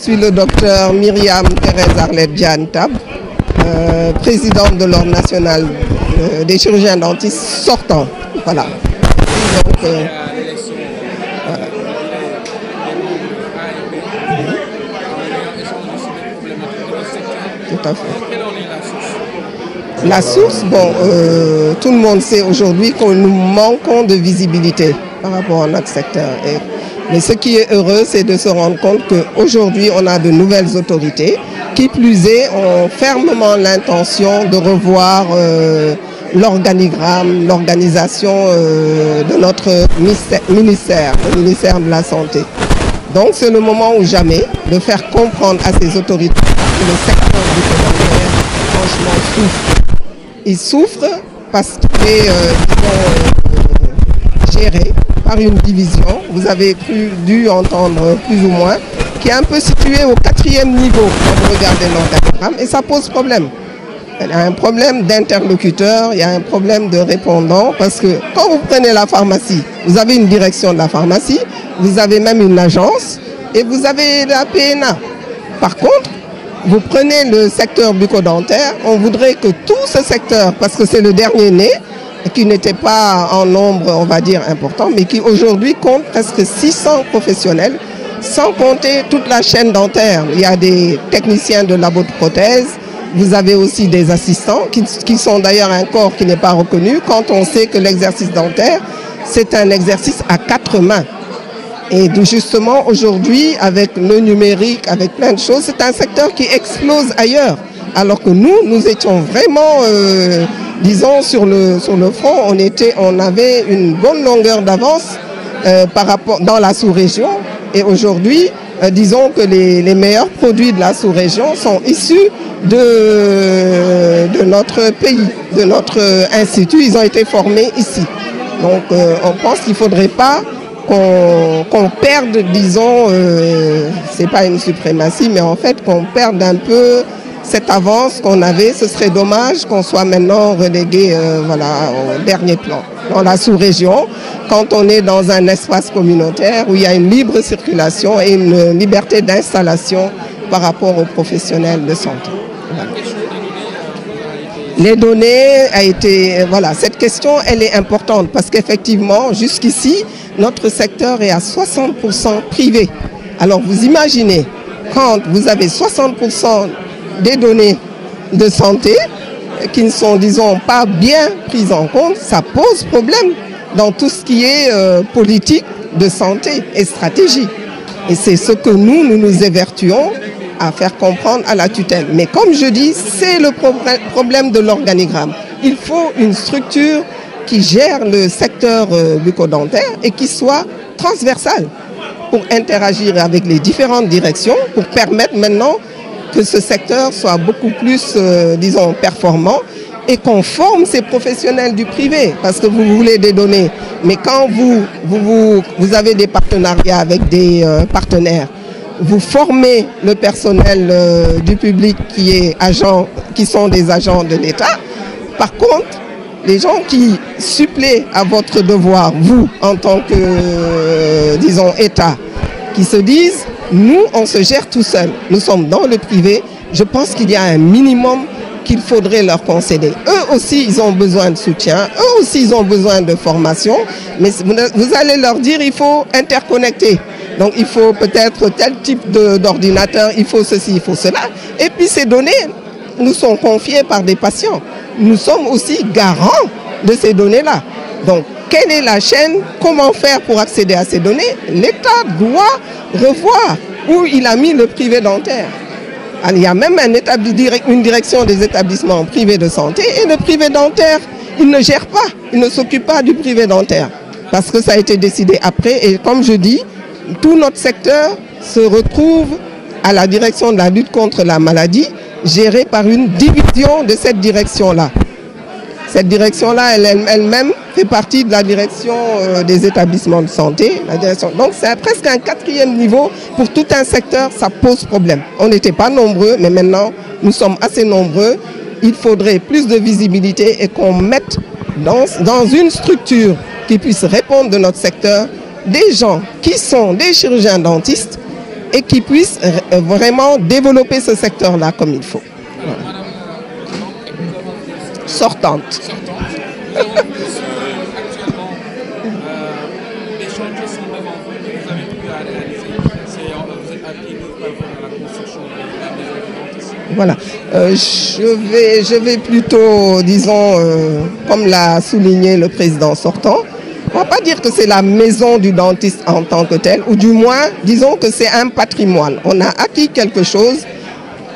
Je suis le docteur Myriam Thérèse Arlette Diane Tab, présidente de l'Ordre national des chirurgiens dentistes sortants. Voilà. Donc, voilà. Tout à fait. La source, bon, tout le monde sait aujourd'hui que nous manquons de visibilité par rapport à notre secteur. Mais ce qui est heureux, c'est de se rendre compte qu'aujourd'hui, on a de nouvelles autorités qui, plus est, ont fermement l'intention de revoir l'organigramme, l'organisation de notre ministère, le ministère de la Santé. Donc, c'est le moment ou jamais de faire comprendre à ces autorités que le secteur du dentaire, franchement, souffre. Il souffre parce qu'il est géré par une division, vous avez dû entendre plus ou moins, qui est un peu située au 4e niveau quand vous regardez l'organigramme, et ça pose problème. Il y a un problème d'interlocuteur, il y a un problème de répondant, parce que quand vous prenez la pharmacie, vous avez une direction de la pharmacie, vous avez même une agence, et vous avez la PNA. Par contre, vous prenez le secteur bucco-dentaire, on voudrait que tout ce secteur, parce que c'est le dernier né, qui n'était pas en nombre, on va dire, important, mais qui aujourd'hui compte presque 600 professionnels, sans compter toute la chaîne dentaire. Il y a des techniciens de labo de prothèses, vous avez aussi des assistants, qui sont d'ailleurs un corps qui n'est pas reconnu, quand on sait que l'exercice dentaire, c'est un exercice à 4 mains. Et justement, aujourd'hui, avec le numérique, avec plein de choses, c'est un secteur qui explose ailleurs. Alors que nous étions vraiment, disons, sur le front, on avait une bonne longueur d'avance par rapport dans la sous-région. Et aujourd'hui, disons que les meilleurs produits de la sous-région sont issus de notre pays, de notre institut. Ils ont été formés ici. Donc, on pense qu'il ne faudrait pas qu'on perde, disons, c'est pas une suprématie, mais en fait qu'on perde un peu cette avance qu'on avait. Ce serait dommage qu'on soit maintenant relégué voilà, au dernier plan. Dans la sous-région, quand on est dans un espace communautaire où il y a une libre circulation et une liberté d'installation par rapport aux professionnels de santé. Voilà. Les données a été, voilà, cette question elle est importante parce qu'effectivement jusqu'ici notre secteur est à 60% privé. Alors vous imaginez quand vous avez 60% des données de santé qui ne sont, disons, pas bien prises en compte, ça pose problème dans tout ce qui est politique de santé et stratégie. Et c'est ce que nous évertuons à faire comprendre à la tutelle. Mais comme je dis, c'est le problème de l'organigramme. Il faut une structure qui gère le secteur bucco-dentaire et qui soit transversale pour interagir avec les différentes directions, pour permettre maintenant que ce secteur soit beaucoup plus, disons, performant et qu'on forme ces professionnels du privé. Parce que vous voulez des données, mais quand vous avez des partenariats avec des partenaires, vous formez le personnel du public qui sont des agents de l'État. Par contre, les gens qui suppléent à votre devoir, vous, en tant que, disons, État, qui se disent, nous, on se gère tout seul. Nous sommes dans le privé. Je pense qu'il y a un minimum qu'il faudrait leur concéder. Eux aussi, ils ont besoin de soutien. Eux aussi, ils ont besoin de formation. Mais vous allez leur dire, il faut interconnecter. Donc, il faut peut-être tel type d'ordinateur, il faut ceci, il faut cela. Et puis, ces données nous sont confiées par des patients. Nous sommes aussi garants de ces données-là. Donc, quelle est la chaîne? Comment faire pour accéder à ces données? L'État doit revoir où il a mis le privé dentaire. Alors, il y a même une direction des établissements privés de santé et le privé dentaire, il ne gère pas, il ne s'occupe pas du privé dentaire. Parce que ça a été décidé après et comme je dis, tout notre secteur se retrouve à la direction de la lutte contre la maladie, gérée par une division de cette direction-là. Cette direction-là, elle-même fait partie de la direction des établissements de santé. Donc c'est presque un 4e niveau. Pour tout un secteur, ça pose problème. On n'était pas nombreux, mais maintenant, nous sommes assez nombreux. Il faudrait plus de visibilité et qu'on mette dans une structure qui puisse répondre de notre secteur des gens qui sont des chirurgiens dentistes et qui puisse vraiment développer ce secteur-là comme il faut. Voilà. Sortante. Voilà, je vais plutôt, disons, comme l'a souligné le président sortant, on ne va pas dire que c'est la maison du dentiste en tant que telle, ou du moins, disons que c'est un patrimoine. On a acquis quelque chose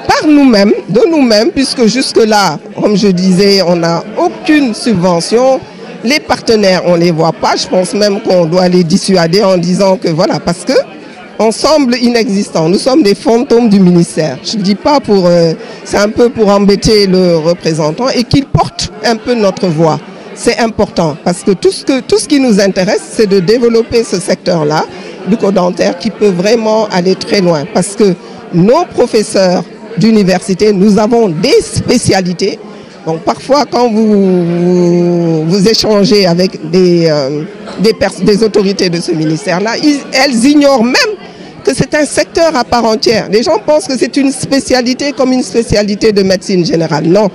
par nous-mêmes, de nous-mêmes, puisque jusque-là, comme je disais, on n'a aucune subvention. Les partenaires, on ne les voit pas. Je pense même qu'on doit les dissuader en disant que voilà, parce que on semble inexistant. Nous sommes des fantômes du ministère. Je ne dis pas pour... c'est un peu pour embêter le représentant et qu'il porte un peu notre voix. C'est important parce que tout ce qui nous intéresse, c'est de développer ce secteur-là, bucco-dentaire, qui peut vraiment aller très loin. Parce que nos professeurs d'université, nous avons des spécialités. Donc parfois, quand vous échangez avec des autorités de ce ministère-là, elles ignorent même que c'est un secteur à part entière. Les gens pensent que c'est une spécialité comme une spécialité de médecine générale. Non.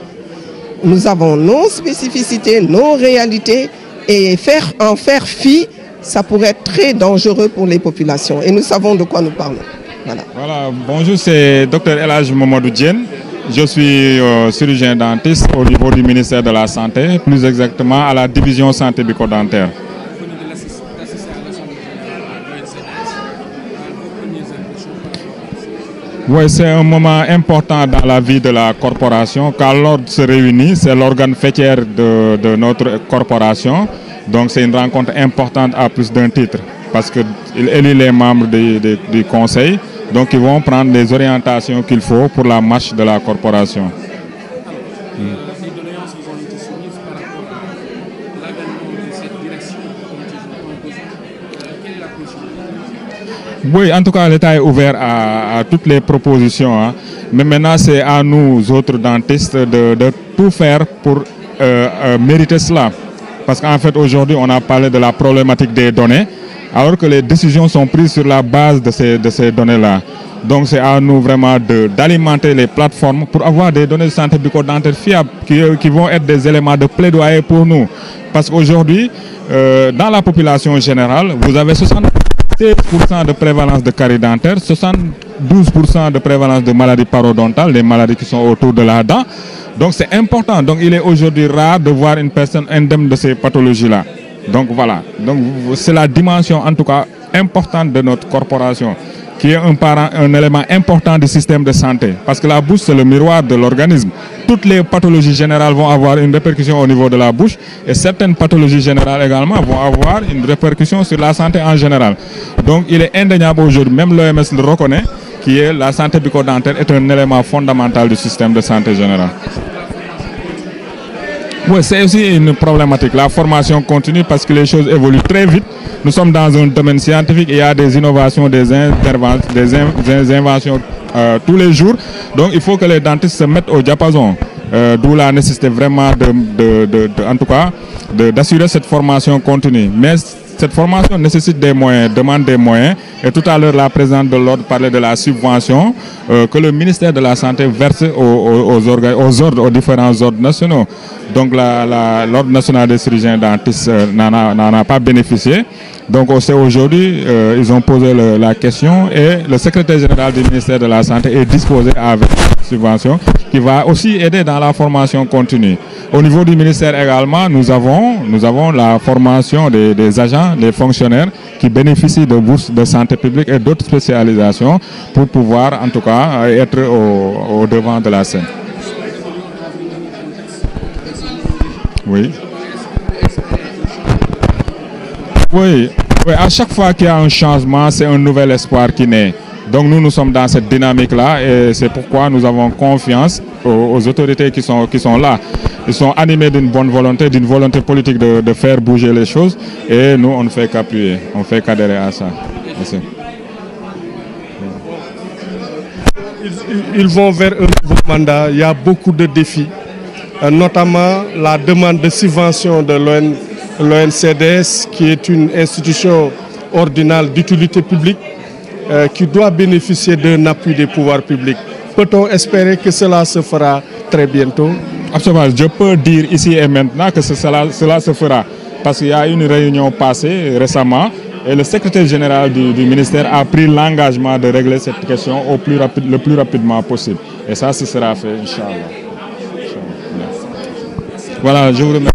Nous avons nos spécificités, nos réalités, et en faire fi, ça pourrait être très dangereux pour les populations. Et nous savons de quoi nous parlons. Voilà. Voilà. Bonjour, c'est Dr El Hadj Mamadou Diène. Je suis chirurgien dentiste au niveau du ministère de la Santé, plus exactement à la division santé bucco-dentaire. Oui, c'est un moment important dans la vie de la corporation. Quand l'ordre se réunit, c'est l'organe fêtière de notre corporation. Donc c'est une rencontre importante à plus d'un titre parce qu'il élit les membres du conseil. Donc ils vont prendre les orientations qu'il faut pour la marche de la corporation. Oui, en tout cas, l'État est ouvert à toutes les propositions. Hein. Mais maintenant, c'est à nous, autres dentistes, de tout faire pour mériter cela. Parce qu'en fait, aujourd'hui, on a parlé de la problématique des données, alors que les décisions sont prises sur la base de ces données-là. Donc, c'est à nous vraiment d'alimenter les plateformes pour avoir des données de santé bucco-dentaire fiables qui vont être des éléments de plaidoyer pour nous. Parce qu'aujourd'hui, dans la population générale, vous avez 76% de prévalence de carie dentaire, 72% de prévalence de maladies parodontales, les maladies qui sont autour de la dent. Donc c'est important. Donc il est aujourd'hui rare de voir une personne indemne de ces pathologies-là. Donc voilà. Donc c'est la dimension en tout cas importante de notre corporation, qui est un élément important du système de santé. Parce que la bouche, c'est le miroir de l'organisme. Toutes les pathologies générales vont avoir une répercussion au niveau de la bouche et certaines pathologies générales également vont avoir une répercussion sur la santé en général. Donc il est indéniable aujourd'hui, même l'OMS le reconnaît, la santé bucco-dentaire est un élément fondamental du système de santé générale. Oui, c'est aussi une problématique, la formation continue, parce que les choses évoluent très vite. Nous sommes dans un domaine scientifique et il y a des innovations, des inventions tous les jours. Donc il faut que les dentistes se mettent au diapason. D'où la nécessité vraiment en tout cas, d'assurer cette formation continue. Mais cette formation nécessite des moyens, demande des moyens. Et tout à l'heure, la présidente de l'ordre parlait de la subvention que le ministère de la Santé verse aux différents ordres nationaux. Donc l'ordre national des chirurgiens dentistes n'en a pas bénéficié. Donc aujourd'hui, ils ont posé la question et le secrétaire général du ministère de la Santé est disposé avec cette subvention qui va aussi aider dans la formation continue. Au niveau du ministère également, nous avons la formation des agents, des fonctionnaires qui bénéficient de bourses de santé publique et d'autres spécialisations pour pouvoir en tout cas être au devant de la scène. Oui. Oui, à chaque fois qu'il y a un changement, c'est un nouvel espoir qui naît. Donc nous sommes dans cette dynamique-là et c'est pourquoi nous avons confiance aux autorités qui sont là. Ils sont animés d'une bonne volonté, d'une volonté politique de faire bouger les choses et nous, on ne fait qu'appuyer, on ne fait qu'adhérer à ça. Merci. Ils vont vers un nouveau mandat, il y a beaucoup de défis, notamment la demande de subvention de l'ONCDS, qui est une institution ordinale d'utilité publique. qui doit bénéficier d'un appui des pouvoirs publics. Peut-on espérer que cela se fera très bientôt? Absolument, je peux dire ici et maintenant que cela se fera. Parce qu'il y a une réunion passée récemment et le secrétaire général du ministère a pris l'engagement de régler cette question le plus rapidement possible. Et ça, ce sera fait, Inch'Allah. Voilà, je vous remercie.